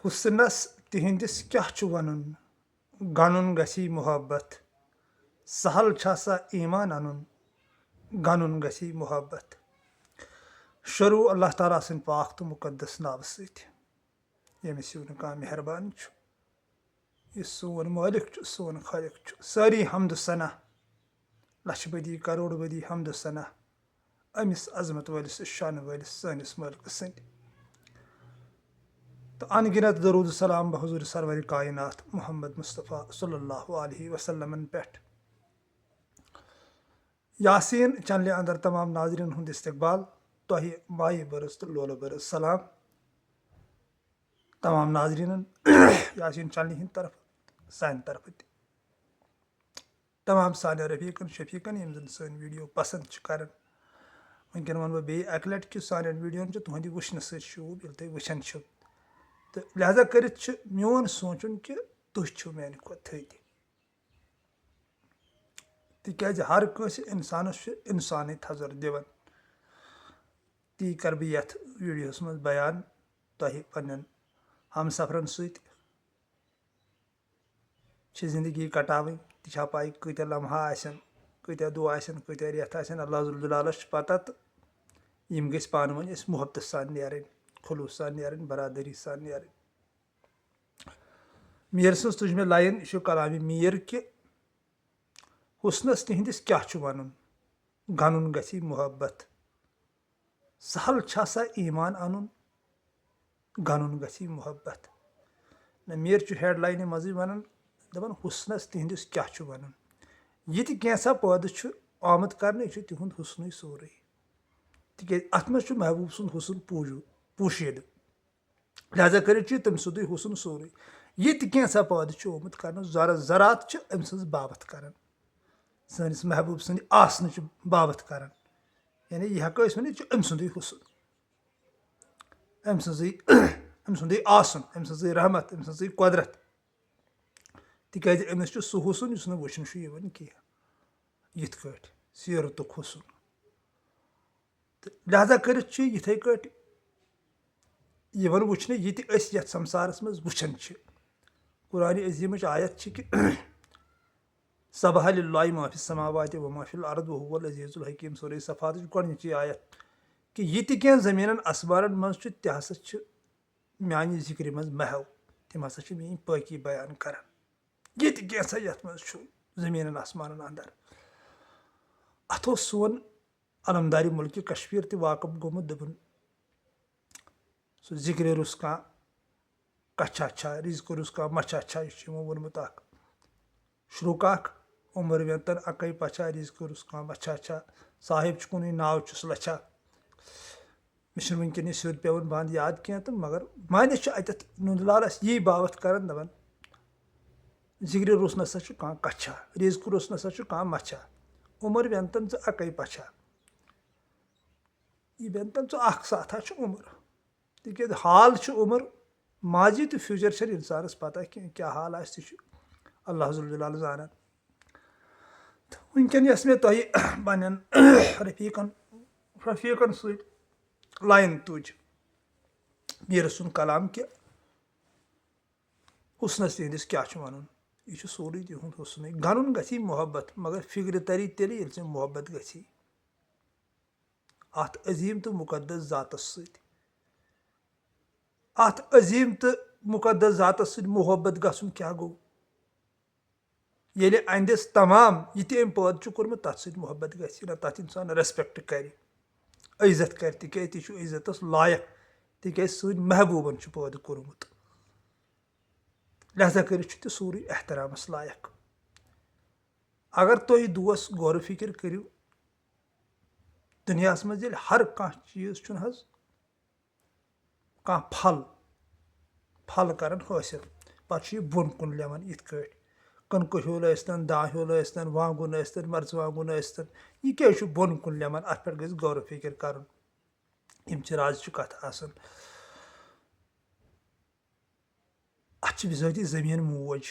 حُسنس تِہنٛدِس کیٛاہ چھُ وَنُن گنُن گژھی محبت سہل چھا سا ایٖمان اَنُن گنُن گژھی محبت شروٗع اللہ تعالیٰ سٕنٛدِ پاک تہٕ مُقدس ناوٕ سۭتۍ ییٚمِس ہیوٗ نہٕ کانٛہہ مہربان چھُ یُس سون مٲلِک چھُ سون خٲلِق چھُ سٲری حمدٕ ثنا لچھِ بدی کروڑ بدی حمدٕ ثنا أمِس عظمت وٲلِس شانہٕ وٲلِس سٲنِس مٲلکہٕ سٕنٛدِ تہٕ ان گِنت درود سلام بہ حضوٗر سرور کاینات محمد مصطفیٰ صلی اللہ علیہ وسلمن پٮ۪ٹھ یاسیٖن چنلہِ اندر تمام ناظریٖن ہُنٛد استقبال تۄہہِ مایہِ بٔرٕژ تہٕ لولہٕ بٔرٕژ سلام تمام ناظریٖنن یاسیٖن چنلہِ ہِنٛدِ طرفہٕ سانہِ طرفہٕ تہِ تمام سانٮ۪ن رفیٖقن شفیٖقن یِم زن سٲنۍ ویٖڈیو پسنٛد چھِ کران وٕنکیٚن ونہٕ بہٕ بیٚیہِ اکہِ لٹہِ کہِ سانٮ۪ن ویٖڈیوون چھِ تُہنٛدِ وٕچھنہٕ سۭتۍ شوٗب ییٚلہِ تُہۍ وٕچھان چھِو تہٕ لہٰذا کٔرِتھ چھُ میون سونٛچُن کہِ تُہۍ چھِو میانہِ کھۄتہٕ تھٔدۍ تِکیازِ ہر کٲنٛسہِ انسانس چھُ انسانٕے تھزر دِوان تی کرٕ بہٕ یتھ ویٖڈیوہس منٛز بیان تۄہہِ پننٮ۪ن ہمسفرن سۭتۍ چھِ زندگی کٹاوٕنۍ تہِ چھا پاے کۭتیاہ لمحہ آسن کۭتیاہ دۄہ آسن کۭتیاہ رٮ۪تھ آسن اللہ ذوالجلالس چھِ پتہ تہٕ یِم گٔژھۍ پانہٕ ؤنۍ أسۍ محبتہٕ سان نیرٕنۍ خلوٗص سان نیرٕنۍ برادری سان نیرٕنۍ میٖر سٕنٛز تُج مےٚ لایِن یہِ چھُ کلامِ میٖر کہِ حُسنس تِہنٛدِس کیٛاہ چھُ وَنُن گنُن گژھی محبت سہل چھا سا ایٖمان اَنُن گنُن گژھی محبت نہ میٖر چھُ ہیڈ لاینہِ منٛزٕے وَنان دپان حُسنس تِہنٛدِس کیٛاہ چھُ وَنُن یہِ تہِ کینٛژھا پٲدٕ چھُ آمُت کرنہٕ یہِ چھُ تِہُنٛد حُسنُے سورُے تِکیازِ اتھ منٛز چھُ محبوٗب سُنٛد حُسن پوٗشیٖدٕ لہٰذا کٔرِتھ چھُ تٔمۍ سُنٛدُے حُسن سورُے یہِ تہِ کینٛژھا پٲدٕ چھُ آمُت کرنہٕ زرات چھِ أمۍ سٕنٛز بابت کران سٲنِس محبوٗب سٕنٛدِ آسنٕچ بابت کران یعنی یہِ ہٮ۪کو أسۍ ؤنِتھ یہِ چھُ أمۍ سُنٛدُے حُسن أمۍ سُنٛدُے آسُن أمۍ سٕنٛزٕے رحمت أمۍ سٕنٛزٕے قۄدرت تِکیازِ أمِس چھُ سُہ حُسن یُس نہٕ وٕچھنہٕ چھُ یِوان کینٛہہ یِتھ کٲٹھۍ سیٖرتُک حُسن تہٕ لہٰذا کٔرِتھ چھُ یِتھٕے کٲٹھۍ یِوان وٕچھنہٕ یہِ تہِ أسۍ یتھ سمسارس منٛز وٕچھان چھِ قرآنِ عظیٖمٕچ آیت چھِ کہِ سبح للہ ما فی السماوات وما فی الارض وهو العزیز الحکیم سورہ صفاتٕچ گۄڈنِچی آیت کہِ یہِ تہِ کینٛہہ زٔمیٖنن آسمانن منٛز چھُ تہِ ہسا چھِ میانہِ ذِکرِ منٛز محو تِم ہسا چھِ میٲنۍ پٲقی بیان کران یہِ تہِ کینٛژھا یتھ منٛز چھُ زٔمیٖنن آسمانن انٛدر اتھ اوس سون علمدارِ مُلکہِ کشمیٖر تہِ واقف گوٚمُت دوٚپُن سُہ ذِکرِ روٚس کانٛہہ کچھا چھا رِزقہٕ روٚس کانٛہہ مچھا چھا یہِ چھُ یِمو ووٚنمُت اکھ شروٗق اکھ عمر ویتن اکے پچھا رِزقہٕ روٚس کانٛہہ مچھا چھا صاحب چھُ کُنُے ناو چھُس لچھا مےٚ چھُنہٕ وٕنکیٚن یہِ سیٚود پیٚوان بنٛد یاد کینٛہہ تہٕ مگر معنی چھُ اتٮ۪تھ نُنٛد لال اسہِ یی باوت کران دپان ذِکرِ روٚس نسا چھُ کانٛہہ کچھا رِزقہٕ روٚس نسا چھُ کانٛہہ مچھا عمر ویٚنتن ژٕ اکے پچھا یہِ ویٚنتن ژٕ اکھ ساتھا چھُ عمر تِکیازِ حال چھُ عمر ماضی تہٕ فیوٗچر چھنہٕ انسانس پتہ کینٛہہ کیٛاہ حال آسہِ تہِ چھُ اللہ ذوالجلال زانان تہٕ وٕنکیٚن یۄس مےٚ تۄہہِ پننٮ۪ن رفیٖقن سۭتۍ لایِن تُج میٖر سُنٛد کلام کہِ حُسنس تِہنٛدِس کیٛاہ چھُ وَنُن یہِ چھُ سورُے تِہُنٛد حُسنٕے گنُن گژھی محبت مگر فِکرِ تری تیٚلہِ ییٚلہِ ژےٚ محبت گژھی اتھ عظیٖم تہٕ مُقدس ذاتس سۭتۍ اتھ عظیٖم تہٕ مُقدس ذاتس سۭتۍ محبت گژھُن کیٛاہ گوٚو ییٚلہِ اندِس تمام یہِ تہِ أمۍ پٲدٕ چھُ کوٚرمُت تتھ سۭتۍ محبت گژھِ نہ تتھ انسان ریسپیکٹ کرِ عزت کرِ تِکیازِ تہِ چھُ عزتس لایق تِکیازِ سٲنۍ محبوٗبن چھُ پٲدٕ کوٚرمُت لہٰذا کٔرِتھ چھُ تہِ سورُے احترامس لایق اگر تُہۍ دوس غورٕ فِکر کٔرِو دُنیاہس منٛز ییٚلہِ ہر کانٛہہ چیٖز چھُنہٕ حظ کانٛہہ پھل کران حٲصِل پتہٕ چھُ یہِ بۄن کُن لٮ۪وان یِتھ کٲٹھۍ کٕنکہٕ ہیوٗل ٲسۍتن دانہِ ہیوٗل ٲسۍتن وانٛگُن ٲسۍتن مرژٕوانٛگُن ٲسۍتن یہِ کیازِ چھُ بۄن کُن لٮ۪وان اتھ پٮ۪ٹھ گژھِ غورٕ فِکر کرُن یِم چھِ رازچہِ کتھٕ آسان اتھ چھِ بِذٲتی زٔمیٖن موج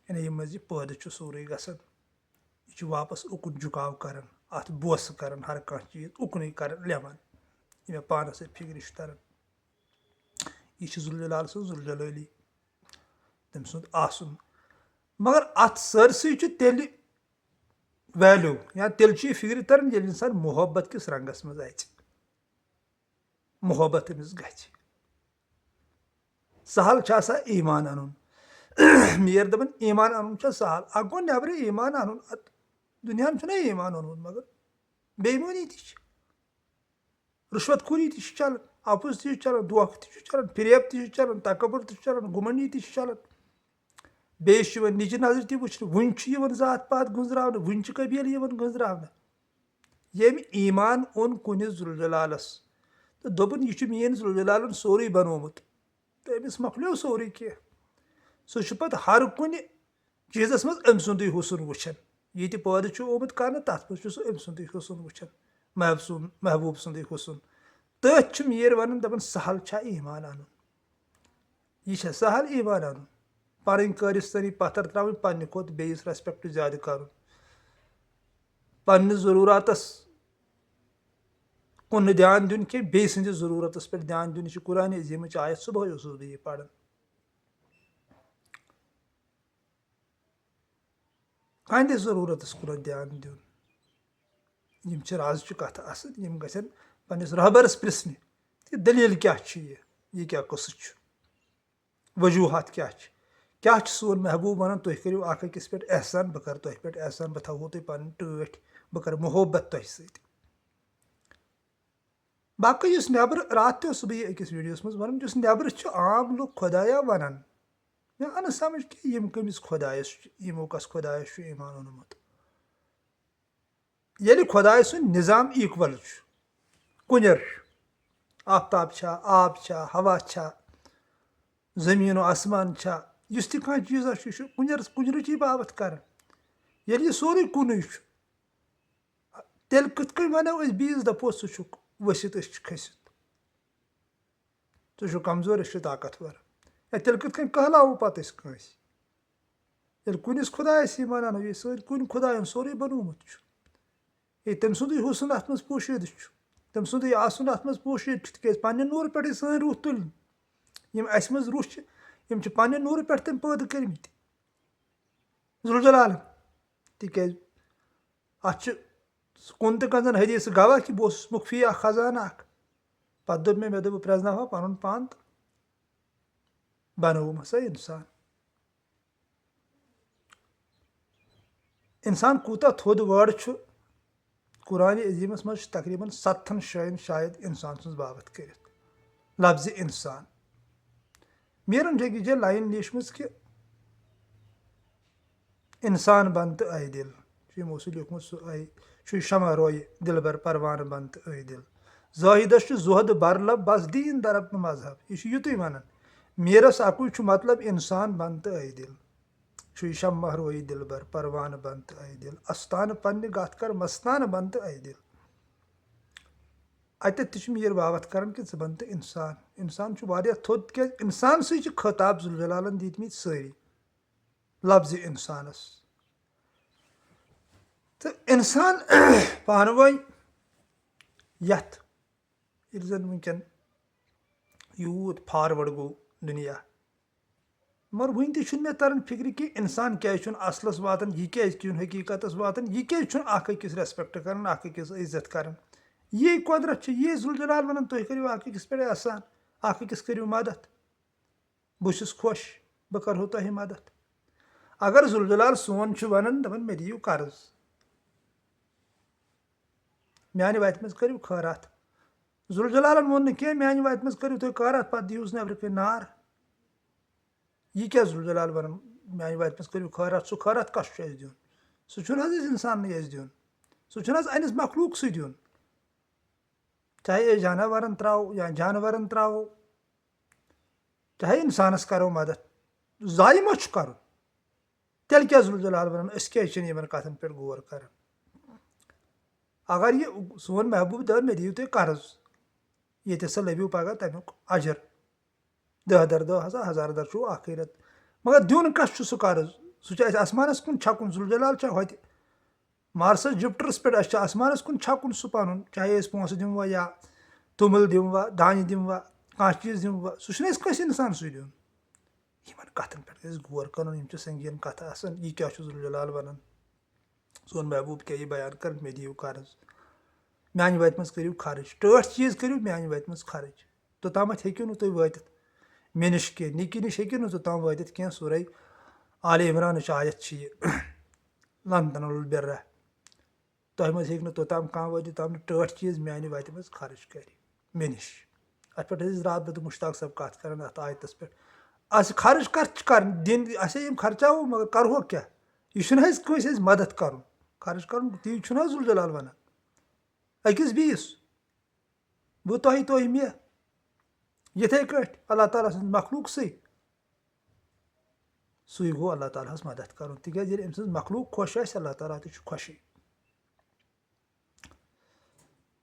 یعنی ییٚمہِ منٛز یہِ پٲدٕ چھُ سورُے گژھان یہِ چھُ واپس اُکُن جُکاو کران اتھ بوسہٕ کران ہر کانٛہہ چیٖز اُکنُے کران لٮ۪وان یہِ مےٚ پانس سۭتۍ فِکرِ چھُ تران یہِ چھِ ذوالجلال سٕنٛز ذوالجلٲلی تٔمۍ سُنٛد آسُن. مگر اَتھ سٲرسٕے چھُ تیٚلہِ ویلیوٗ یا تیٚلہِ چھُ یہِ فِکرِ تران ییٚلہِ اِنسان محبت کِس رنٛگس منٛز اَژِ محبت أمِس گژھِ. سہل چھُ آسان ایٖمان اَنُن. میر دَپان ایٖمان اَنُن چھا سہل. اکھ گوٚو نٮ۪برٕ ایٖمان اَنُن اَتھ دُنیاہن چھُنہ ایٖمان اوٚنمُت مگر بے ایٖمٲنی تہِ چھِ رُشوت خوری تہِ چھِ چلان اَپُز تہِ چھُ چلان دھوکہٕ تہِ چھُ چلان فریب تہِ چھُ چلان تکبُر تہِ چھُ چلان گُمنڈی تہِ چھُ چلان. بیٚیہِ چھُ یِوان نِچہِ نظرِ تہِ وٕچھنہٕ وُنہِ چھُ یِوان ذات پات گٔنٛزراونہٕ وُنہِ چھِ قبیٖلہٕ یِوان گٔنٛزراونہٕ. ییٚمۍ ایٖمان اوٚن کُنہِ ذوالجلالس تہٕ دوٚپُن یہِ چھُ میٲنۍ ذوالجلالن سورُے بنومُت تہٕ أمِس مۄکلیو سورُے کینٛہہ. سُہ چھُ پتہٕ ہر کُنہِ چیٖزس منٛز أمۍ سُنٛدُے حُسُن وٕچھان. یہِ تہِ پٲدٕ چھُ آمُت کرنہٕ تتھ منٛز چھُ سُہ أمۍ سُنٛدُے حُسُن وٕچھان محبوٗب سُنٛدُے حُسُن. تٔتھۍ چھُ میٖر ونان دپان سہل چھا ایٖمان اَنُن. یہِ چھا سہل ایٖمان اَنُن پنٕنۍ کٲرِستٲنی پتھر ترٛاوٕنۍ پننہِ کھۄتہٕ بیٚیِس ریسپیکٹ زیادٕ کرُن پننِس ضروٗراتس کُن نہٕ دیان دیُن کینٛہہ بیٚیہِ سٕنٛدِس ضروٗرتس پٮ۪ٹھ دیان دیُن. یہِ چھِ قرآنِ عظیٖمٕچ آیت صبحٲے اوسُس بہٕ یہِ پران. کٕہٕنٛدِ ضروٗرتس کُنتھ دیان دیُن. یِم چھِ رازچہِ کتھٕ آسان یِم گژھن پننِس رہبرس پرژھنہِ کہِ دٔلیٖل کیاہ چھِ یہِ کیاہ قٕصہٕ چھُ وجوٗہات کیاہ چھِ کیاہ چھُ سون محبوٗب ونان تُہۍ کٔرِو اکھ أکِس پٮ۪ٹھ احسان بہٕ کرٕ تۄہہِ پٮ۪ٹھ احسان بہٕ تھاوہو تۄہہِ پنٕنۍ ٹٲٹھۍ بہٕ کرٕ محبت تۄہہِ سۭتۍ. باقٕے یُس نٮ۪برٕ راتھ تہِ اوسُس بہٕ یہِ أکِس ویٖڈیوس منٛز ونان یُس نٮ۪برٕ چھُ عام لُکھ خۄدایا ونان مےٚ آو نہٕ سمجھ کہِ یِم کٔمِس خۄدایس چھُ یِمو کس خۄدایس چھُ ایٖمان اوٚنمُت. ییٚلہِ خۄداے سُنٛد نظام ایٖکول چھُ کُنِر آفتاب چھا آب چھا ہوا چھا زٔمیٖن و آسمان چھا یُس تہِ کانٛہہ چیٖزا چھُ یہِ چھُ کُنرٕچی باپتھ کران. ییٚلہِ یہِ سورُے کُنُے چھُ تیٚلہِ کِتھ کٔنۍ ونو أسۍ بیٚیِس دپو ژٕ چھُکھ ؤسِتھ أسۍ چھِ کھٔسِتھ ژٕ چھُکھ کمزور أسۍ چھِ طاقتور یا تیٚلہِ کِتھ کٔنۍ کہلاوو پتہٕ أسۍ کٲنٛسہِ. ییٚلہِ کُنِس خۄدایس ایٖمان انو یہِ سٲری کُنہِ خۄدایَن سورُے بنومُت چھُ ہے تٔمۍ سُنٛدُے حُسُن اتھ منٛز پوٗشیٖدٕ چھُ تٔمۍ سُنٛدُے آسُن اتھ منٛز پوٗشیٖدٕ چھُ تِکیٛازِ پننہِ نوٗرٕ پٮ۪ٹھٕے سٲنۍ روح تُلٕنۍ. یِم اسہِ منٛز روح چھِ یِم چھِ پننہِ نوٗرٕ پٮ۪ٹھ تٔمۍ پٲدٕ کٔرمٕتۍ ذوالجلالن. تِکیٛازِ اتھ چھُ کُن تہٕ کنزن حدیث گواہ کہِ بہٕ اوسُس مُخفی اکھ خزانہٕ اکھ پتہٕ دوٚپ مےٚ دوٚپ بہٕ پرٛزناوہا پنُن پان تہٕ بنووُم ہسا انسان. انسان کوٗتاہ تھوٚد وٲڈ چھُ قرآنِ عظیٖمس منٛز چھُ تقریٖبن 7 جاین شاید انسان سٕنٛز بابتھ کٔرِتھ لفظِ انسان. میرن چھِ أکِس جایہِ لاین لیٖچھمٕژ کہِ انسان بن تہٕ آیہِ دِل چھُ یِمو سُہ لیوٗکھمُت سُہ آیہِ چھُ شمع رویہِ دِلبر پروانہٕ بن تہٕ آیہِ دِل زٲہِدس چھُ زۄہد برلب بس دیٖن درب نہٕ مذہب. یہِ چھُ یِتُے ونان میرس اکُے چھُ مطلب انسان بن تہٕ آیہِ دِل چھُ شمع رویہِ دِلبر پروانہٕ بن تہٕ آیہِ دِل استانہٕ پننہِ گتھ کر مستانہٕ بن تہٕ آیہِ دِل. اتٮ۪تھ تہِ چھُ میٖر باپتھ کران کہِ ژٕ بن تہٕ انسان. انسان چھُ واریاہ تھوٚد تِکیٛازِ انسانسٕے چھِ خطاب ذوالجلالن دِتمٕتۍ سٲری لفظِ انسانس. تہٕ انسان پانہٕ ؤنۍ یتھ ییٚلہِ زن وُنکیٚن یوٗت فاروٲڈ گوٚو دُنیا مگر وُنہِ تہِ چھُنہٕ مےٚ تران فِکرِ کہِ انسان کیازِ چھُنہٕ اصلس واتان یہِ کیازِ چھُنہٕ حقیٖقتس واتان یہِ کیازِ چھُنہٕ اکھ أکِس ریسپیکٹ کران اکھ أکِس عزت کران. یی قۄدرت چھِ یی ذوالجلال ونان تُہۍ کٔرِو اکھ أکِس پٮ۪ٹھ احسان اکھ أکِس کٔرِو مدد بہٕ چھُس خۄش بہٕ کرہو تۄہہِ مدد. اگر ذوالجلال سون چھُ ونان دپان مےٚ دِیِو قرض میانہِ وتہِ منٛز کٔرِو خٲرات. ذوالجلالن ووٚن نہٕ کینٛہہ میانہِ وتہِ منٛز کٔرِو تُہۍ خٲرات پتہٕ دِیٖہوٗس نٮ۪برٕ کٔنۍ نار. یہِ کیٛاہ ذوالجلال ونان میانہِ وتہِ منٛز کٔرِو خٲرات سُہ خٲرات کس چھُ اسہِ دیُن سُہ چھُنہٕ حظ اسہِ انساننٕے اسہِ دیُن سُہ چھُنہٕ حظ انِس مخلوٗقسٕے دیُن چاہے أسۍ جاناوارن ترٛاوو یا جانورن ترٛاوو چاہے انسانس کرو مدد ضایہِ ما چھُ کرُن. تیٚلہِ کیٛاہ ذوالجلال ونان أسۍ کیٛازِ چھِنہٕ یِمن کتھن پٮ۪ٹھ غور کران. اگر یہِ سون محبوٗب دپان مےٚ دِیِو تُہۍ قرض ییٚتہِ ہسا لٔبِو پگاہ تمیُک اجر 10 در 10 ہسا 1000 در چھُو اکھٕے رٮ۪تھ. مگر دیُن کس چھُ سُہ قرض سُہ چھُ اسہِ آسمانس کُن چھکُن ذوالجلال چھا ہوٚتہِ مارسس جُپٹرس پٮ۪ٹھ اسہِ چھُ آسمانس کُن چھکُن سُہ پنُن چاہے أسۍ پونٛسہٕ دِموا یا توٚمُل دِموا دانہِ دِموا کانٛہہ چیٖز دِمہٕ بہٕ سُہ چھُنہٕ اَسہِ کٲنٛسہِ اِنسان سُہ دیُن یِمن کَتھن پٮ۪ٹھ گژھِ غور کَرُن یِم چھِ سنٛگیٖن کَتھٕ آسان یہِ کیٛاہ چھُ ذوالجلال وَنان سون محبوٗب کیٛاہ یہِ بیان کَران مےٚ دِیِو قرض میٛانہِ وَتہِ منٛز کٔرِو خرٕچ ٹٲٹھ چیٖز کٔرِو میٛانہِ وَتہِ منٛز خرٕچ توٚتامَتھ ہیٚکِو نہٕ تُہۍ وٲتِتھ مےٚ نِش کینٛہہ نِکہِ نِش ہیٚکِو نہٕ توٚتام وٲتِتھ کینٛہہ سورے آلہِ عمرانٕچ آیت چھِ یہِ لن تنالوا البرا تۄہہِ منٛز ہیٚکہِ نہٕ توٚتام کانٛہہ وٲتِتھ توٚتام نہٕ ٹٲٹھ چیٖز میٛانہِ وَتہِ منٛز خرٕچ کَرِ مےٚ نِش اَتھ پٮ۪ٹھ ٲسۍ رات بدٕ مُشتاق صٲب کَتھ کَران اَتھ آیتَس پٮ۪ٹھ اَسہِ خرٕچ کَتھ چھِ کَرٕنۍ دِنۍ اَسے یِم خرچاوو مگر کَرہوکھ کیٛاہ یہِ چھُنہٕ اَسہِ کٲنٛسہِ اَسہِ مدد کَرُن خرٕچ کَرُن تی چھُنہٕ حظ ذوالجلال وَنان أکِس بیٚیِس بہٕ تۄہہِ تُہۍ مےٚ یِتھَے کٲٹھۍ اللہ تعالیٰ سٕنٛدِ مخلوٗقسٕے سُے گوٚو اللہ تعالیٰ ہَس مدد کَرُن تِکیٛازِ ییٚلہِ أمۍ سٕنٛز مخلوٗق خۄش آسہِ اللہ تعالیٰ تہِ چھُ خۄشٕے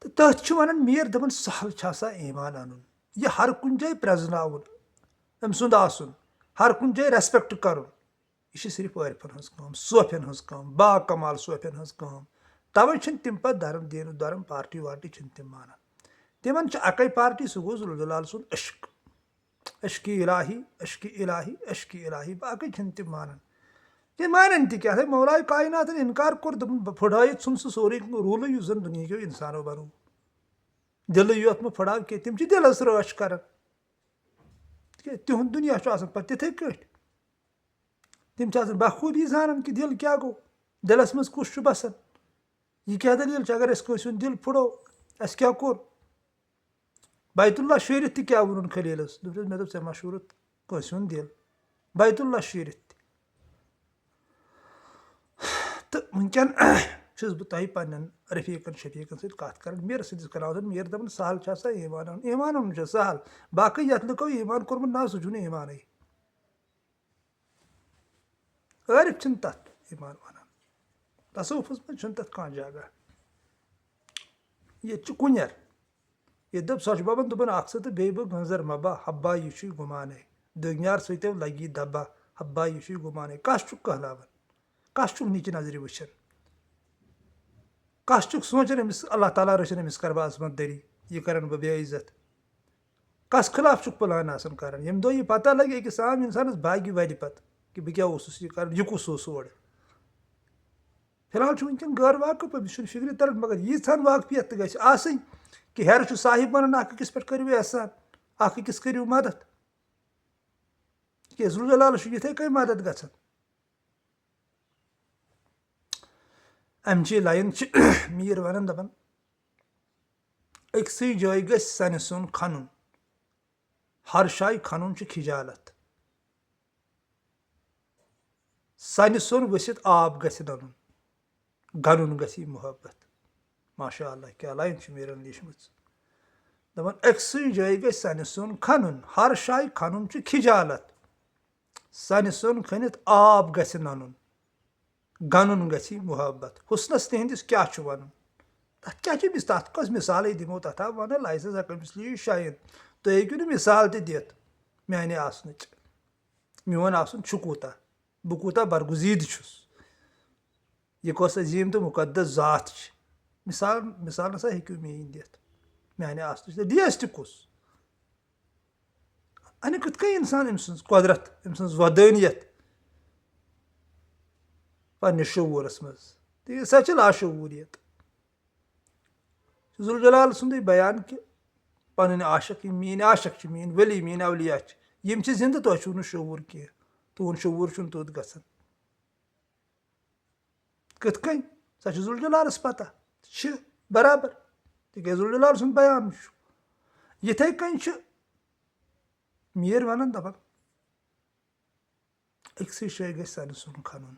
تہٕ تٔتھۍ چھِ وَنان میٖر دَپان سہل چھُ آسان ایٖمان اَنُن یہِ ہر کُنہِ جایہِ پرٛزناوُن أمۍ سُنٛد آسُن ہر کُنہِ جایہِ ریسپیکٹ کَرُن یہِ چھِ صرف عٲرفَن ہٕنٛز کٲم صوفیَن ہٕنٛز کٲم با کمال صوفیَن ہٕنٛز کٲم تَوَے چھِنہٕ تِم پَتہٕ دھرم دیٖنہٕ دھرم پارٹی وارٹی چھِنہٕ تِم مانان تِمن چھِ اَکٕے پارٹی سُہ گوٚو ذوالجلال سُنٛد عشق عشقی الٰہی عشقی الٰہی عشقی الٰہی باقٕے چھِنہٕ تِم مانان تِم مانن تہِ کیٛاہ مولایہِ کایناتن اِنکار کوٚر دوٚپُن بہٕ پھٕٹرٲیِتھ ژھُن سُہ سورُے روٗلٕے یُس زَن دُنہیٖکیو اِنسانو بَنوو دِلٕے یوت مہٕ پھٕٹراو کینٛہہ تِم چھِ دِلس رٲچھ کران تِکیٛازِ تِہُنٛد دُنیا چھُ آسان پَتہٕ تِتھٕے کٲٹھۍ تِم چھِ آسان بخوٗبی زانان کہِ دِل کیٛاہ گوٚو دِلس منٛز کُس چھُ بسان یہِ کیٛاہ دٔلیٖل چھِ اگر أسۍ کٲنٛسہِ ہُنٛد دِل پھٕڑو اَسہِ کیٛاہ کوٚر بیت اللہ شیٖرِتھ تہِ کیٛاہ ووٚنُن خلیٖلس دوٚپُس مےٚ دوٚپ ژےٚ ما شوٗرُتھ کٲنٛسہِ ہُنٛد دِل بیت اللہ شیٖرِتھ تہِ تہٕ وٕنکیٚن چھُس بہٕ تۄہہِ پننٮ۪ن رفیٖقن شفیٖقن سۭتۍ کتھ کران میٖر سٕنٛدِس کلاوس میٖر دپان سہل چھُ آسان ایٖمان اَنُن ایٖمان اَنُن چھُ سہل باقٕے یتھ لُکو ایٖمان کوٚرمُت نہ سُہ چھُنہٕ ایٖمانٕے عٲرف چھِنہٕ تتھ ایٖمان ونان تصوُفس منٛز چھُنہٕ تتھ کانٛہہ جگہ ییٚتہِ چھُ کُنٮ۪ر ییٚتہِ دوٚپ سۄچہِ ببن دوٚپُن اکھ ژٕ تہٕ بیٚیہِ بہٕ گٔنٛزر مبا حبا یہِ چھُے گُمانے دٔگنیار سۭتۍ لگی دبا حبا یہِ چھُے گُمانے کس چھُکھ کہلاوان کس چھُکھ نِچہِ نظرِ وٕچھان کس چھُکھ سونٛچان أمِس اللہ تعالیٰ رٔچھِنۍ أمِس کرٕ بہٕ عظمت دٔری یہِ کرن بہٕ بے عزت کس خٕلاف چھُکھ پٕلان آسان کران ییٚمہِ دۄہ یہِ پتہ لگہِ أکِس عام اِنسانس باگہِ وَلہِ پتہٕ کہِ بہٕ کیٛاہ اوسُس یہِ کران یہِ کُس اوس اورٕ فِلحال چھُ وٕنکیٚن غٲر واقف أمِس چھُنہٕ فِکرِ تران مگر ییٖژہن واقفیت تہِ گژھِ آسٕنۍ کہِ ہیرٕ چھُ صاحب ونان اکھ أکِس پٮ۪ٹھ کٔرِو احسان اکھ أکِس کٔرِو مدد تِکیٛازِ ذوالجلالس چھُ یِتھٕے کٔنۍ مدد گژھان امچی لاین چھِ میٖر ونان دپان أکسٕے جایہِ گژھِ سنہِ سیُن کھنُن ہر جایہِ کھنُن چھُ کھِجالت سنہِ سیُن ؤسِتھ آب گژھِ نَنُن گنُن گژھِ محبت ماشاء اللہ کیٛاہ لاین چھِ میٖرن لیٖچھمٕژ دپان أکسٕے جایہِ گژھِ سنہِ سیُن کھنُن ہر جایہِ کھنُن چھُ کھِجالت سنہِ سیُن کھٔنِتھ آب گژھِ نَنُن گنُن گژھِ محبت حُسنس تِہنٛدِس کیٛاہ چھُ وَنُن تتھ کیٛاہ چھِ تتھ کۄس مِثالے دِمو تتھ آو ونان لایسٮ۪س ہٮ۪کٲمِس لیے شاین تُہۍ ہیٚکِو نہٕ مِثال تہِ دِتھ میانہِ آسنٕچ میون آسُن چھُ کوٗتاہ بہٕ کوٗتاہ برگُزیٖدٕ چھُس یہِ کۄس عظیٖم تہٕ مُقدس ذات چھِ مِثال نسا ہیٚکِو میٲنۍ دِتھ میانہِ آسنٕچ تہٕ دِیَس تہِ کُس اَنہِ کِتھ کٔنۍ اِنسان أمۍ سٕنٛز قۄدرت أمۍ سٕنٛز ودٲنیت پننِس شعوٗرس منٛز تہٕ سۄ چھِ لاشعوٗریت ذوالجلال سُنٛدُے بیان کہِ پنٕنۍ عاشق یِم میٲنۍ عاشق چھِ میٲنۍ ؤلی میٲنۍ اولیا چھِ یِم چھِ زنٛدٕ تۄہہِ چھُو نہٕ شعوٗر کینٛہہ تُہُنٛد شعوٗر چھُنہٕ توٚت گژھان کِتھ کٔنۍ سۄ چھِ ذوالجلالس پتہ چھِ برابر تِکیٛازِ ذوالجلال سُنٛد بیان چھُ یِتھٕے کٔنۍ چھِ میٖر ونان دپان أکسٕے جایہِ گژھِ سنہِ سیُن کھنُن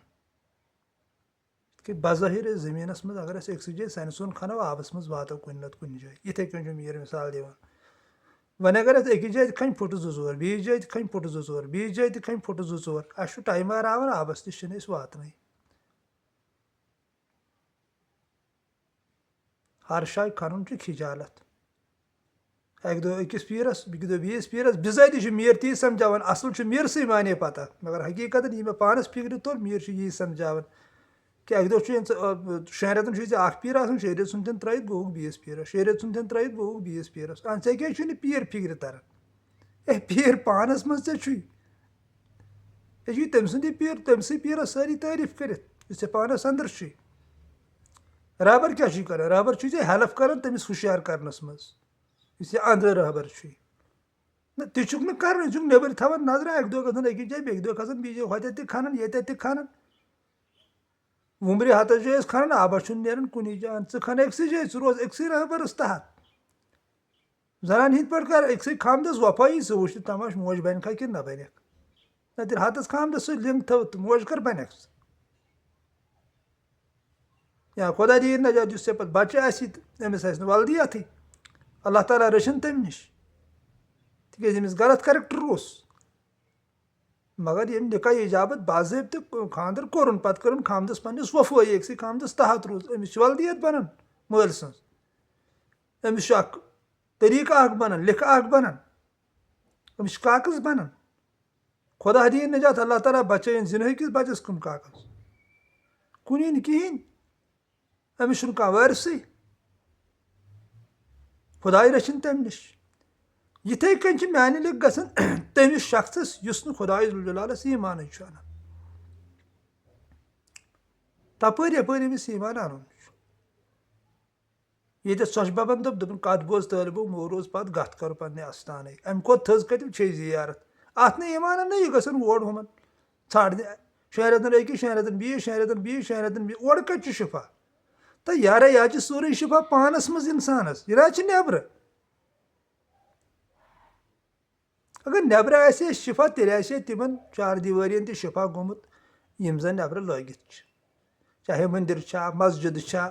یِتھ کٔنۍ بظٲہِر أسۍ زٔمیٖنس منٛز اگر أسۍ أکسٕے جایہِ سنہِ سیُن کھنو آبس منٛز واتو کُنہِ نتہٕ کُنہِ جایہِ یِتھٕے کٔنۍ چھُ میٖر مِثال دِوان وۄنۍ اگر أسۍ أکِس جایہِ تہِ کھنہِ فُٹہٕ زٕ ژور بیٚیِس جایہِ تہِ کھنہِ فُٹہٕ زٕ ژور بیٚیِس جایہِ تہِ کھنہِ فُٹہٕ زٕ ژور اَسہِ چھُ ٹایمر راوان آبس نِش چھِنہٕ أسۍ واتنٕے ہر جایہِ کھنُن چھُ کھِجالت اکہِ دۄہ أکِس پیٖرس بیٚکہِ دۄہ بیٚیِس پیٖرس بِزٲتی چھُ میٖر تی سمجاوان اصل چھُ میٖرسٕے مانے پتہ مگر حقیٖقتن یہِ مےٚ پانس فِکرِ توٚر میٖر چھُ یی سمجاوان کہِ اکہِ دۄہ چھُ شٮ۪ن رٮ۪تن چھُے ژےٚ اکھ پیٖر آسان 6 رٮ۪تھ ژھُن تٔمۍ ترٲیِتھ گوٚوُکھ بیٚیِس پیٖرس 6 رٮ۪تھ ژھُن تٔمۍ ترٲیِتھ گوٚوُکھ بیٚیِس پیٖرس ژےٚ کیٛازِ چھُے نہٕ پیٖر فِکرِ تران اے پیٖر پانَس منٛز ژےٚ چھُے ژےٚ چھُے تٔمۍ سُنٛدٕے پیٖر تٔمۍسٕے پیٖرَس سٲری تعریٖف کٔرِتھ یُس ژےٚ پانَس أنٛدٕر چھُے رہبر کیٛاہ چھُے کَران رہبر چھُے ژےٚ ہیلٕپ کَران تٔمِس ہُشیار کَرنَس منٛز یُس یہِ أنٛدرٕ رہبر چھُے نہ تہِ چھُکھ نہٕ کَرنٕے ژٕ چھُکھ نیٚبٕرۍ تھاوان نظرا اَکہِ دۄہ گژھان أکِس جایہِ بیٚکہِ دۄہ کھسان بیٚیہِ جایہِ ہوٚتٮ۪تھ تہِ کھنان ییٚتٮ۪تھ تہِ کھنان وُمبرِ ہَتس جایہِ ٲسۍ کھنان آبا چھُنہٕ نیران کُنی جایہِ ژٕ کھن أکسٕے جایہِ ژٕ روز أکسٕے رہبرس تحت زنانہِ ہِنٛدۍ پٲٹھۍ کر أکسٕے خامدس وۄپھٲیی ژٕ وٕچھ تہٕ تماش موج بنکھا کِنہٕ نہ بنکھ نتہٕ ہَتس خامدس سۭتۍ لِنک تھٲو تہٕ موج کر بنکھ ژٕ یا خۄدا دِیِن نجات یُس ژےٚ پتہٕ بچہِ آسی تہٕ أمِس آسہِ نہٕ وَلدی اَتھٕے اللہ تعالیٰ رٔچھِن تمہِ نِش تِکیٛازِ أمِس غلط کریکٹر اوس مگر ییٚمۍ نِکاح اِجابت باضٲبطہٕ خانٛدر کوٚرُن پتہٕ کٔرٕن خامدس پننِس وۄپھٲیی أکسٕے خامدس تحت روٗز أمِس چھِ وَلدِیت بنان مٲلۍ سٕنٛز أمِس چھُ اکھ طٔریٖقہٕ اکھ بنان لِکھٕ اکھ بنان أمِس چھِ کاکز بنان خۄدا دِیِن نجات اللہ تعالیٰ بچٲیِن زِنہٕ ہٕکِس بچس کٕم کاکز کُنی نہٕ کِہینۍ أمِس چھُنہٕ کانٛہہ وٲرسٕے خۄداے رٔچھِن تمہِ نِش یِتھٕے کٔنۍ چھِ میانہِ لیٚکھِ گژھان تٔمِس شخصس یُس نہٕ خۄداے ذوالجلالس ایٖمانٕے چھُ انان تپٲرۍ یپٲرۍ أمِس ایٖمان اَنُن چھُ ییٚتٮ۪تھ ژۄچہِ ببن دوٚپُن کتھ بوز طٲلبہٕ مو روز پتہٕ گتھ کر پننہِ استانے امہِ کھۄتہٕ تھٔز کتہِ چھے زِیارت اتھ نہٕ ایٖمانن نہٕ یہِ گژھان اور ہُمن ژھانڈنہِ 6 رٮ۪تن أکِس 6 رٮ۪تن بیٚیِس 6 رٮ۪تن بیٚیِس 6 رٮ۪تن بیٚیہِ اورٕ کتہِ چھُ شِفا تہٕ یارا یا چھِ سورُے شِفا پانس منٛز انسانس یہِ نہ چھِ نٮ۪برٕ اگر نٮ۪برٕ آسہِ ہے شِفا تیٚلہِ آسہِ ہے تِمن چار دیوٲرین تہِ شِفا گوٚمُت یِم زن نٮ۪برٕ لٲگِتھ چھِ چاہے مٔنٛدِر چھا مسجد چھا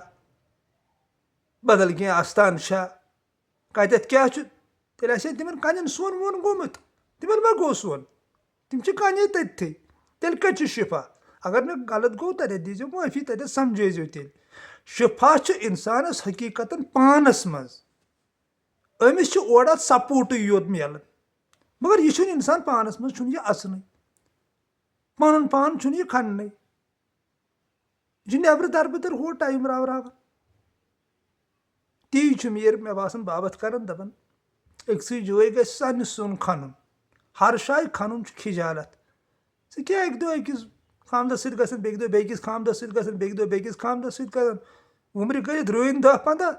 بدل کینٛہہ آستان چھا کتٮ۪تھ کیٛاہ چھُ تیٚلہِ آسہِ ہے تِمن کنٮ۪ن سۄن وۄن گوٚمُت تِمن ما گوٚو سۄن تِم چھِ کَنہِ تٔتھی تیٚلہِ کَتہِ چھُ شِفا اگر نہٕ غلط گوٚو تتٮ۪تھ دیٖزیو معٲفی تتٮ۪تھ سمجٲیزیو تیٚلہِ شِفا چھُ انسانس حقیٖقتن پانس منٛز أمِس چھُ اورٕ اتھ سپوٹٕے یوت مِلان مگر یہِ چھُنہٕ انسان پانس منٛز چھُنہٕ یہِ اَژنٕے پنُن پان چھُنہٕ یہِ کھننٕے یہِ چھُ نٮ۪برٕ دربٕدر ہُہ ٹایم راوراوان تی چھُ میٖر مےٚ باسان بابت کران دپان أکسٕے جایہِ گژھِ سنہِ سیُن کھنُن ہر جایہِ کھنُن چھُ کھِجالت ژٕ کیٛاہ اکہِ دۄہ أکِس خامدس سۭتۍ گژھان بیٚکہِ دۄہ بیٚکِس خامدس سۭتۍ گژھان بیٚکہِ دۄہ بیٚکِس خامدس سۭتۍ گژھان وُمرِ کٔرِتھ روٗنۍ 10-15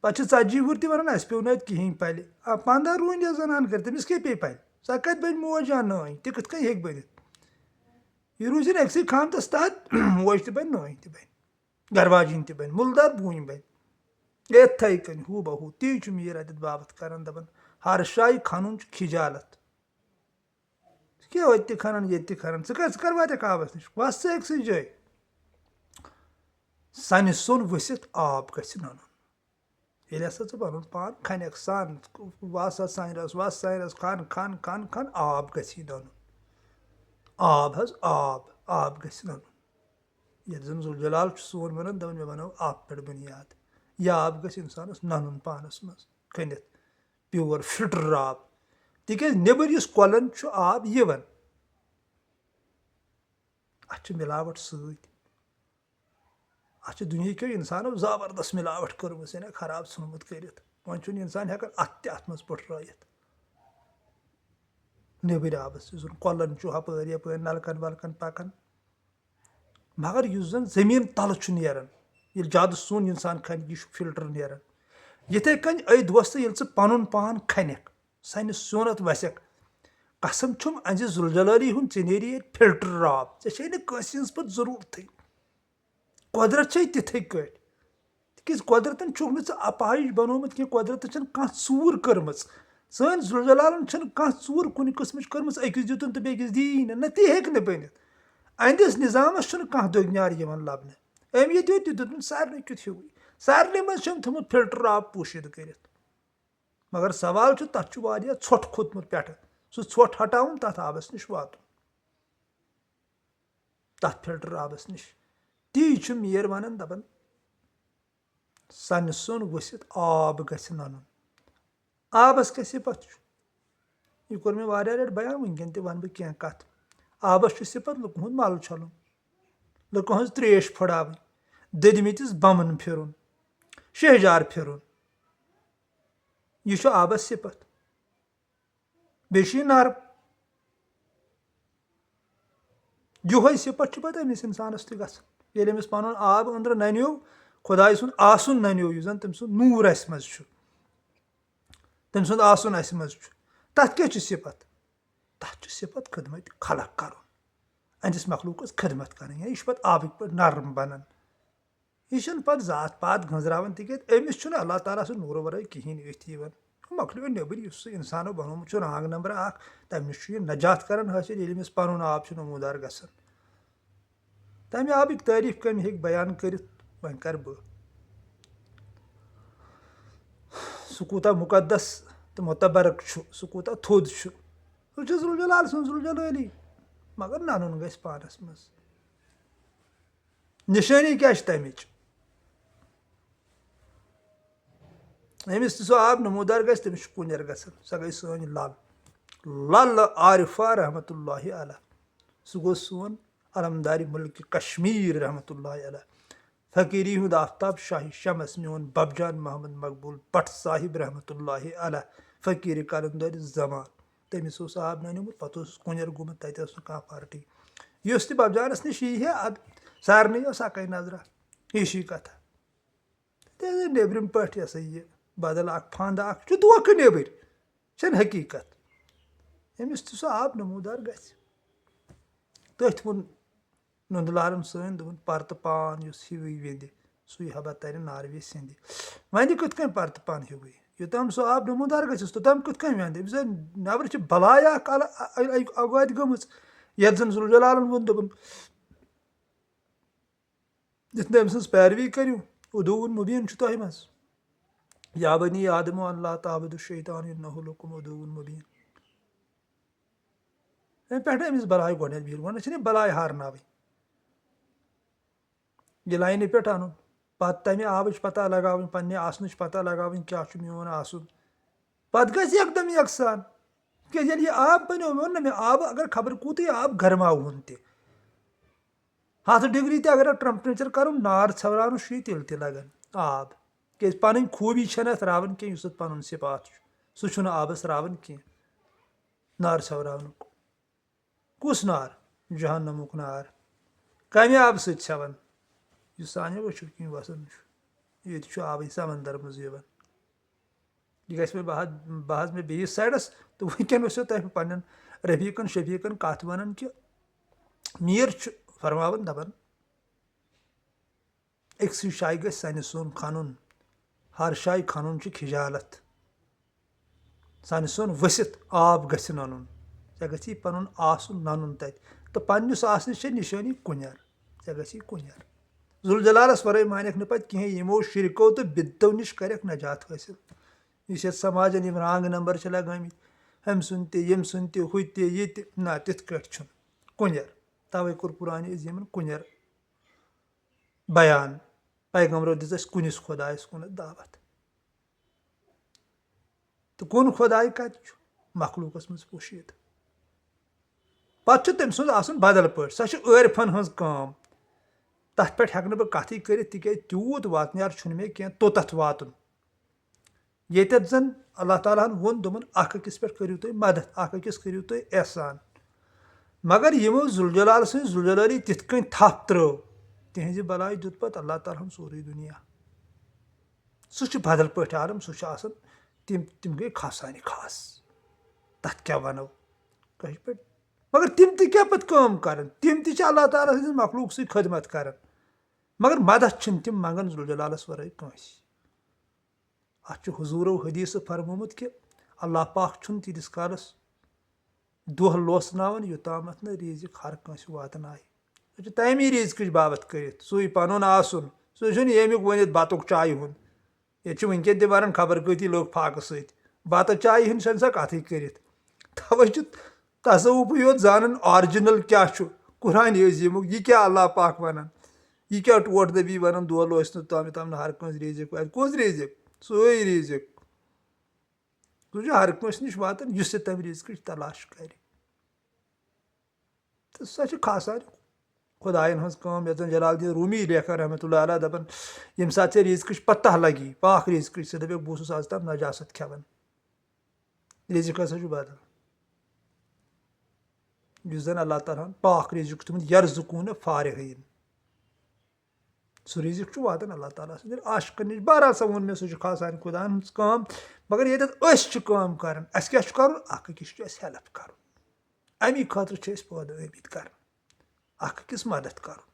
پتہٕ چھِ 40 وُہُر تہِ ونان اَسہِ پیوٚو نہٕ اَتہِ کِہینۍ پلہِ 15 روٗنۍ یۄس زنان کرِ تٔمِس کیٛاہ پیٚیہِ پلہِ سۄ کتہِ بنہِ موج یا نٲنۍ تہِ کِتھ کٔنۍ ہیٚکہِ بٔنِتھ یہِ روٗزِن أکسٕے خامدس تحت موج تہِ بنہِ نٲنۍ تہِ بنہِ گرواجِنۍ تہِ بنہِ مُلدار بوٗنۍ بنہِ یِتھٕے کٔنۍ ہوٗ بہوٗ تی چھُ میٖر اتٮ۪تھ بابت کران دپان ہر جایہِ کھنُن چھُ کھِجالت ژٕ کیٛاہ ہوٚتہِ تہِ کھنان ییٚتہِ تہِ کھنان ژٕ کر واتکھ آبس نِش وس ژٕ أکسٕے جایہِ سنہِ سۄن ؤسِتھ آب گژھِ نَنُن ییٚلہِ ہسا ژٕ پنُن پان کھنکھ سان وس سا سانہِ وس سانس کھن کھن کھن کھن آب گژھی نَنُن آب حظ آب گژھِ نَنُن ییٚلہِ زن ذوالجلال چھُ سون ونان دپان مےٚ بنٲو آبہٕ پٮ۪ٹھ بُنیاد یہِ آب گژھِ انسانس نَنُن پانس منٛز کھٔنِتھ پیور فِلٹر آب تِکیٛازِ نیٚبٕرۍ یُس کۄلن چھُ آب یِوان اتھ چھِ مِلاوٹ سۭتۍ اتھ چھِ دُنہِکیو اِنسانو زبردست مِلاوٹ کٔرمٕژ یعنی خراب ژھٕنمُت کٔرِتھ وۄنۍ چھُنہٕ انسان ہٮ۪کان اتھ تہِ اتھ منٛز پٔٹھرٲیِتھ نیٚبٕرۍ آبس یُس زن کۄلن چھُ ہپٲرۍ یپٲرۍ نلکن ولکن پکان مگر یُس زن زٔمیٖن تلہٕ چھُ نیران ییٚلہِ زیادٕ سوٚن انسان کھنہِ یہِ چھُ فِلٹر نیران یِتھٕے کٔنۍ أے دوستہٕ ییٚلہِ ژٕ پنُن پان کھنکھ سنہِ سیُن اتھ وسکھ قسم چھُم أنزِ ذوالجلالی ہُنٛد ژےٚ نیری ییٚتہِ فِلٹر آب ژےٚ چھے نہٕ کٲنٛسہِ ہٕنٛز پتہٕ ضروٗرتھٕے قۄدرت چھے تِتھٕے کٲٹھۍ تِکیٛازِ قۄدرتن چھُکھ نہٕ ژٕ اپاہِج بنومُت کینٛہہ قۄدرتن چھنہٕ کانٛہہ ژوٗر کٔرمٕژ سٲنۍ ذوالجلالن چھنہٕ کانٛہہ ژوٗر کُنہِ قٕسمٕچ کٔرمٕژ أکِس دِتُن تہٕ بیٚکِس دِیی نہٕ تی ہیٚکہِ نہٕ بٔنِتھ أہنٛدِس نظامس چھُنہٕ کانٛہہ دٔگنیار یِوان لبنہٕ أمۍ ییٚتہِ یوت تہِ دیُتمُت سارنٕے کیُتھ ہیوٗوٕے سارنٕے منٛز چھُم تھوٚمُت فِلٹر آب پوٗشِد کٔرِتھ مگر سوال چھُ تتھ چھُ واریاہ ژھۄٹھ کھوٚتمُت پٮ۪ٹھٕ سُہ ژھۄٹھ ہٹاوُن تتھ آبس نِش واتُن تتھ فِلٹر آبس نِش تی چھُ میٖر ونان دپان سنہِ سیُن ؤسِتھ آب گژھِ نَنُن آبس کیٛاہ صِفت چھُ یہِ کوٚر مےٚ واریاہ لٹہِ بیان وٕنکیٚن تہِ ونہٕ بہٕ کینٛہہ کتھ آبس چھُ صِفت لُکن ہُنٛد مل چھلُن لُکن ہٕنٛز تریش پھٕڑاوٕنۍ دٔدمٕتِس بمن پھِرُن شہجار پھِرُن یہِ چھُ آبس صِفت بیٚیہِ چھُ یہِ نرم یِہوے صفت چھُ پَتہٕ أمِس اِنسانَس تہِ گژھان ییٚلہِ أمِس پَنُن آب أنٛدرٕ نَنیو خۄداے سُنٛد آسُن نَنیو یُس زَن تٔمۍ سُنٛد نوٗر اَسہِ منٛز چھُ تٔمۍ سُنٛد آسُن اَسہِ منٛز چھُ تَتھ کیٛاہ چھُ صفت تَتھ چھُ صفت خدمت خلق کَرُن أہنٛدِس مخلوٗقس خدمت کَرٕنۍ یہِ چھُ پَتہٕ آبٕکۍ پٲٹھۍ نرم بَنان یہِ چھُنہٕ پَتہٕ ذات پات گٔنٛزراوان تِکیازِ أمِس چھُنہٕ اللہ تعالیٰ سٕنٛدِ نوٗرٕ وَرٲے کِہینۍ أتھۍ یِوان مۄکلیو نیٚبٕرۍ یُس سُہ اِنسانو بَنومُت چھُ رانٛگ نمبر اکھ تَمہِ نِش چھُ یہِ نجات کران حٲصِل ییٚلہِ أمِس پَنُن آب چھُ نموٗدار گژھان تَمہِ آبٕکۍ تعریٖف کٔمۍ ہیٚکہِ بیان کٔرِتھ وۄنۍ کَرٕ بہٕ سُہ کوٗتاہ مُقدس تہٕ مُتبرک چھُ سُہ کوٗتاہ تھوٚد چھُ سُہ چھُ ذوالجلال سُنٛد ذوالجلٲلی مگر نَنُن گژھِ پانَس منٛز نِشٲنی کیٛاہ چھِ تَمِچ ییٚمِس تہِ سُہ آب نموٗدار گژھِ تٔمِس چھُ کُنٮ۪ر گژھان سۄ گٔے سٲنۍ لل عارفہ رحمتہ اللہ علیہ سُہ گوٚو سون علمدارِ مُلکہِ کشمیٖر رحمتہ اللہ علیہ فقیٖری ہُنٛد آفتاب شاہی شمس میون ببجان محمد مقبوٗل بٹ صاحب رحمتہ اللہ علیہ فقیٖرِ قلندر زمان تٔمِس اوس آب نَنیومُت پَتہٕ اوس کُنٮ۪ر گوٚمُت تَتہِ ٲس نہٕ کانٛہہ پارٹی یُس تہِ ببجانَس نِش یی ہے اَدٕ سارنٕے ٲس اَکٕے نظرا ہِشی کَتھا تِکیازِ نیٚبرِم پٲٹھۍ یہِ ہسا یہِ بدل اکھ فنٛد اکھ چھُ دھوکہٕ نیٚبٕرۍ چھَنہٕ حقیٖقت ییٚمِس تہِ سُہ آب نموٗدار گژھِ تٔتھۍ ووٚن نُندٕ لالن سٲنۍ دوٚپُن پرتہٕ پان یُس ہِوٕے وِندِ سُے حبا ترِ ناروِ سِنٛدِ وَندِ کِتھ کٔنۍ پرتہٕ پان ہِوٕے یوٚتام سُہ آب نموٗدار گژھٮ۪س توٚتام کِتھ کٔنۍ وَندِ أمِس زَن نٮ۪برٕ چھِ بَلاے اکھ اگوادِ گٔمٕژ یَتھ زَن ذوالجلالن ووٚن دوٚپُن یُتھ نہٕ أمۍ سٕنٛز پیروی کٔرِو اُدوٗوُن مُبیٖن چھُ تۄہہِ منٛز یا بنی آدمو اللہ تعبدُ الشیطان اِنَّہُ لَکُم عدوٌ مُبیٖن اَمہِ پٮ۪ٹھٕ أمِس بَلاے گۄڈنٮ۪تھ بِہِتھ گۄڈنٮ۪تھ چھِنہٕ یہِ بَلاے ہارناوٕنۍ یہِ لاینہِ پٮ۪ٹھ اَنُن پَتہٕ تَمہِ آبٕچ پتہ لگاوٕنۍ پننہِ آسنٕچ پتہ لگاوٕنۍ کیاہ چھُ میون آسُن پتہٕ گژھِ یکدم یکسان تِکیازِ ییٚلہِ یہِ آب بنیو مےٚ ووٚن نہ مےٚ آبہٕ اگر خبر کوٗتٕے آب گرماوہون تہِ 100 ڈگری تہِ اگر اَتھ ٹیمپریچر کَرُن نار ژھٮ۪وراونس چھُ یہِ تیٚلہِ تہِ لگان آب کیازِ پنٕنۍ خوٗبی چھنہٕ اَتھ راوان کینٛہہ یُس اَتھ پنُن صِفات چھُ سُہ چھُنہٕ آبس راوان کینٛہہ نار ژھٮ۪وراونُک کُس نار جہنمُک نار کمہِ آبہٕ سۭتۍ ژھٮ۪وان یُس سانیو أچھو کِنۍ وسان چھُ ییٚتہِ چھُ آبٕے سمندر منٛز یِوان یہِ گژھِ مےٚ بہٕ حظ مےٚ بیٚیِس سایڈس تہٕ وٕنکیٚن ٲسِو تۄہہِ بہٕ پننٮ۪ن رفیٖقن شفیٖقن کتھ ونان کہِ میٖر چھُ فرماوان دپان أکسٕے جایہِ گژھِ سنہِ سوٚن کھنُن ہر جایہِ کھنُن چھُ کھِجالت سنہِ سوٚن ؤسِتھ آب گژھِ نَنُن ژےٚ گژھی پنُن آسُن نَنُن تتہِ تہٕ پننِس آسنٕچ چھےٚ نِشٲنی کُنٮ۪ر ژےٚ گژھی کُنٮ۪ر ذوالجلالس ورٲے مانٮ۪کھ نہٕ پتہٕ کِہینۍ یِمو شِرکو تہٕ بِدتو نِش کَرٮ۪کھ نجات حٲصِل یُس یَتھ سماجن یِم رانٛگ نمبر چھِ لگٲمٕتۍ ہُمہِ سُنٛد تہِ ییٚمہِ سُنٛد تہِ ہُہ تہِ یہِ تہِ نہ تِتھ کٲٹھۍ چھُنہٕ کُنٮ۪ر تَوے کوٚر قرآنِ عظیٖمن کُنٮ۪ر بیان پیغمبرو دِژ اَسہِ کُنِس خۄدایس کُنتھ دعوت تہٕ کُن خۄداے کتہِ چھُ مخلوٗقس منٛز پوٗشِتھ پتہٕ چھُ تٔمۍ سُنٛد آسان بدل پٲٹھۍ سۄ چھِ عٲرفن ہٕنٛز کٲم تتھ پٮ۪ٹھ ہٮ۪کہٕ نہٕ بہٕ کتھٕے کٔرِتھ تِکیازِ تیوٗت واتنیار چھُنہٕ مےٚ کینٛہہ توٚتتھ واتُن ییٚتٮ۪تھ زن اللہ تعالیٰ ہن ووٚن دوٚپُن اکھ أکِس پٮ۪ٹھ کٔرِو تُہۍ مدد اکھ أکِس کٔرِو تُہۍ احسان مگر یِمو ذوالجلال سٕنٛز ذوالجلٲلی تِتھ کٔنۍ تھپھ ترٲو تِہنٛزِ بلاے دیُت پتہٕ اللہ تعالیٰ ہن سورُے دُنیا سُہ چھُ بدل پٲٹھۍ عالم سُہ چھُ آسان تِم گٔے خاصانہِ خاص تتھ کیٛاہ ونو کٲشِر پٲٹھۍ مگر تِم تہِ کیٛاہ پتہٕ کٲم کران تِم تہِ چھِ اللہ تعالیٰ سٕنٛدِس مخلوٗقسٕے خدمت کران مگر مدد چھِنہٕ تِم منگان ذوالجلالس ورٲے کٲنٛسہِ اتھ چھُ حضوٗرو حدیٖثہٕ فرمومُت کہِ اللہ پاک چھُنہٕ تیٖتِس کالس دۄہ لوسناوان یوٚتامتھ نہٕ ریٖزِق ہر کٲنٛسہِ واتنایہِ سُہ چھُ تمی ریٖزقٕچ بابت کٔرِتھ سُے پنُن آسُن سُہ چھُنہٕ ییٚمیُک ؤنِتھ بتُک چایہِ ہُنٛد ییٚتہِ چھِ وٕنکیٚن تہِ مران خبر کۭتِی لُکھ فاقہٕ سۭتۍ بتہٕ چایہِ ہِنٛدۍ چھنہٕ سۄ کتھٕے کٔرِتھ توے چھُ تصوُفٕے یوت زانان آرجنل کیاہ چھُ قرآنِ عظیٖمُک یہِ کیاہ اللہ پاک ونان یہِ کیاہ ٹوٹھ دٔبی ونان دۄہ لوسہِ نہٕ توٚتام نہٕ ہر کٲنٛسہِ ریٖزِق واتہِ کُس ریٖزِق سُے ریٖزِق سُہ چھُ ہر کٲنٛسہِ نِش واتان یُس یہِ تمہِ ریٖزقٕچ تلاش کرِ تہٕ سۄ چھِ خاصان خۄدایَن ہٕنٛز کٲم یَتھ زَن جلال الدیٖن روٗمی لیکھان رحمتہ اللہ علیہ دپان ییٚمہِ ساتہٕ ژےٚ ریٖزقٕچ پتہ لگی پاک ریٖزقٕچ ژٕ دپکھ بہٕ اوسُس آز تام نجاست کھٮ۪وان ریٖزِق ہسا چھُ بدل یُس زَن اللہ تعالیٰ ہن پاک رِزق چھُ تھوٚمُت یرزقوٗنہٕ فارِغیٖن سُہ رِزق چھُ واتان اللہ تعالیٰ سٕنٛدِ عاشقن نِش بہرحال سا ووٚن مےٚ سُہ چھُ خاص سانہِ خۄدایَن ہٕنٛز کٲم مگر ییٚتٮ۪تھ أسۍ چھِ کٲم کَران اَسہِ کیٛاہ چھُ کَرُن اکھ أکِس چھُ اَسہِ ہیٚلٕپ کَرُن اَمی خٲطرٕ چھِ أسۍ پٲدٕ آمٕتۍ کَران اکھ أکِس مدد کَرُن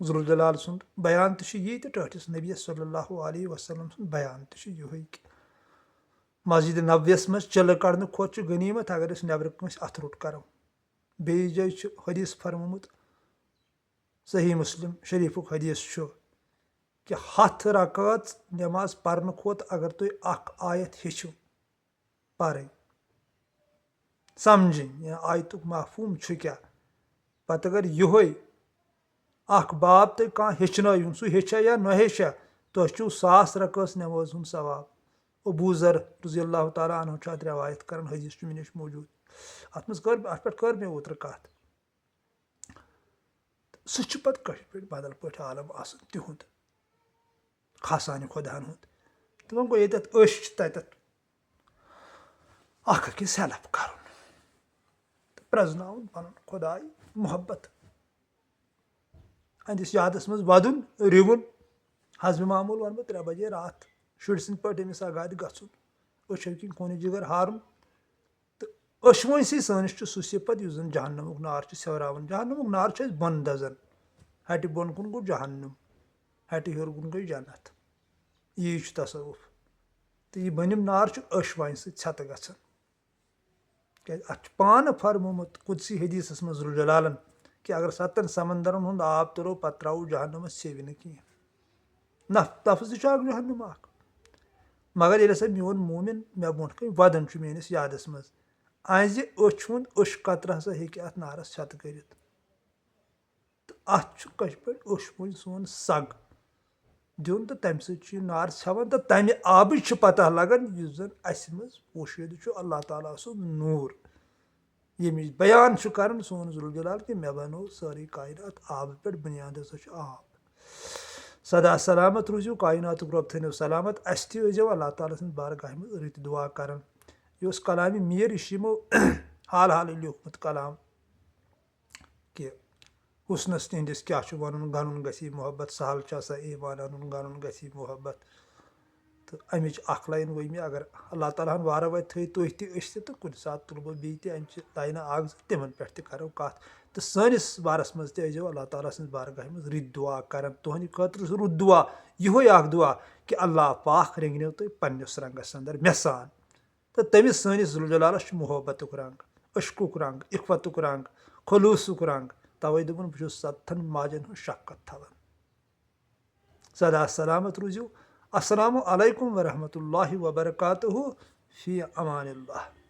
ذوالجلال سُنٛد بیان تہِ چھُ یی تہٕ ٹٲٹھِس نبیَس صلی اللہ علیہ وسلم سُنٛد بیان تہِ چھُ یِہوے کہِ مسجد نبویَس منٛز چِلہٕ کَڑنہٕ کھۄتہٕ چھُ غنیٖمت اگر أسۍ نٮ۪برٕ کٲنٛسہِ اَتھٕ روٚٹ کَرو بیٚیِس جایہِ چھُ حدیٖث فرمومُت صحیح مُسلم شریٖفُک حدیٖث چھُ کہِ 100 رکٲژ نٮ۪ماز پرنہٕ کھۄتہٕ اگر تُہۍ اکھ آیت ہیٚچھِو پرٕنۍ سمجھِنۍ یا آیتُک محفوٗم چھُ کیٛاہ پتہٕ اگر یِہوے اکھ باب تۄہہِ کانٛہہ ہیٚچھنٲیہُن سُہ ہیٚچھا یا نہ ہیٚچھا تۄہہِ چھُو 100 رکٲژ نٮ۪ماز ہُنٛد ثواب ابوٗ ذر رضی اللہ تعالیٰ عنہ چھُ اتھ رٮ۪وایت کران حدیٖث چھُ مےٚ نِش موٗجوٗد اتھ پٮ۪ٹھ کٔر مےٚ اوترٕ کتھ سُہ چھُ پتہٕ کٲشِر پٲٹھۍ بدل پٲٹھۍ عالم آسان تِہُنٛد خاصانہِ خۄداہن ہُنٛد تہٕ وۄنۍ گوٚو ییٚتٮ۪تھ أسۍ چھِ تتٮ۪تھ اکھ أکِس ہیٚلٕپ کرُن تہٕ پرٛزناوُن پنُن خۄداے محبت أہنٛدِس یادس منٛز ودُن رِوُن حسبِ معموٗل ونہٕ بہٕ 3 بجے راتھ شُرۍ سٕنٛدۍ پٲٹھۍ أمِس آگادِ گژھُن أچھو کِنۍ خوٗنہِ جِگر ہارُن تہٕ أچھوٕنۍ سٲنِس چھُ سُہ صِفت یُس زن جہنمُک نار چھُ سیٚوراوان جہنمُک نار چھُ اَسہِ بۄن دزان ہٹہِ بۄن کُن گوٚو جہنم ہٹہِ ہیوٚر کُن گٔے جنت یی چھُ تصوُف تہٕ یہِ بٔنِم نار چھُ أچھوانہِ سۭتۍ ژھٮ۪تہٕ گژھان کیٛازِ اتھ چھُ پانہٕ فرمومُت قُدسی حدیٖثس منٛز ذوالجلالن کہِ اگر 7 سمندرن ہُنٛد آب تُلو پتہٕ ترٛاوو جہنمس سیٚوِ نہٕ کینٛہہ لفظ چھُ اکھ جہنم اکھ مگر ییٚلہِ ہسا میون موٗمِن مےٚ برونٛٹھ کَنۍ ودان چھُ میٲنِس یادس منٛز اَزِ أچھ ہُنٛد أچھ قطرٕ ہسا ہیٚکہِ اتھ نارس ژھٮ۪تہٕ کٔرِتھ تہٕ اتھ چھُ کٲشِر پٲٹھۍ اوٚشوٕنۍ سون سگ دیُن تہٕ تمہِ سۭتۍ چھُ یہِ نار ژھٮ۪وان تہٕ تمہِ آبٕچ چھِ پتہ لگان یُس زن اسہِ منٛز پوشیٖدٕ چھُ اللہ تعالیٰ سُنٛد نوٗر ییٚمِچ بیان چھُ کران سون ذوالجلال کہِ مےٚ بنوو سٲرٕے کاینات آبہٕ پٮ۪ٹھ بُنیاد ہسا چھُ آب سدا سلامت روٗزِو کایناتُک رۄب تھٲینو سلامت اسہِ تہِ ٲسۍزیو اللہ تعالیٰ سٕنٛدِ بارگاہہِ منٛز رٕتۍ دُعا کران یہِ اوس کلامِ میٖر یہِ چھُ یِمو حال حالٕے لیوٗکھمُت کلام کہِ حُسنس تِہنٛدِس کیٛاہ چھُ ونُن گنُن گژھِ محبت سہل چھُ آسان ایمان انُن گنُن گژھِ محبت تہٕ امِچ اکھ لاین ؤے مےٚ اگر اللہ تعالیٰ ہن وارٕ وارٕ تھٲیہِ تُہۍ تہِ أسۍ تہِ تہٕ کُنہِ ساتہٕ تُلہٕ بہٕ بیٚیہِ تہِ امچہِ لاینہٕ اکھ زٕ تِمن پٮ۪ٹھ تہِ کرو کتھ تہٕ سٲنِس بارس منٛز تہِ ٲسۍزیو اللہ تعالیٰ سٕنٛدِ بارگاہہِ منٛز رٕتۍ دُعا کران تُہنٛدِ خٲطرٕ چھُ رُت دُعا یِہوے اکھ دُعا کہِ اللہ پاک رٔنگنو تُہۍ پننِس رنٛگس انٛدر مےٚ سان تہٕ تٔمِس سٲنِس ذوالجلالس چھُ محبتُک رنٛگ عشقُک رنٛگ اِخوتُک رنٛگ خلوٗصُک رنٛگ توے دوٚپُن بہٕ چھُس 7 ماجن ہٕنٛز شفقت تھاوان سدا سلامت روٗزِو السلام علیکم ورحمتہ اللہ وبرکاتہ فی امان اللہ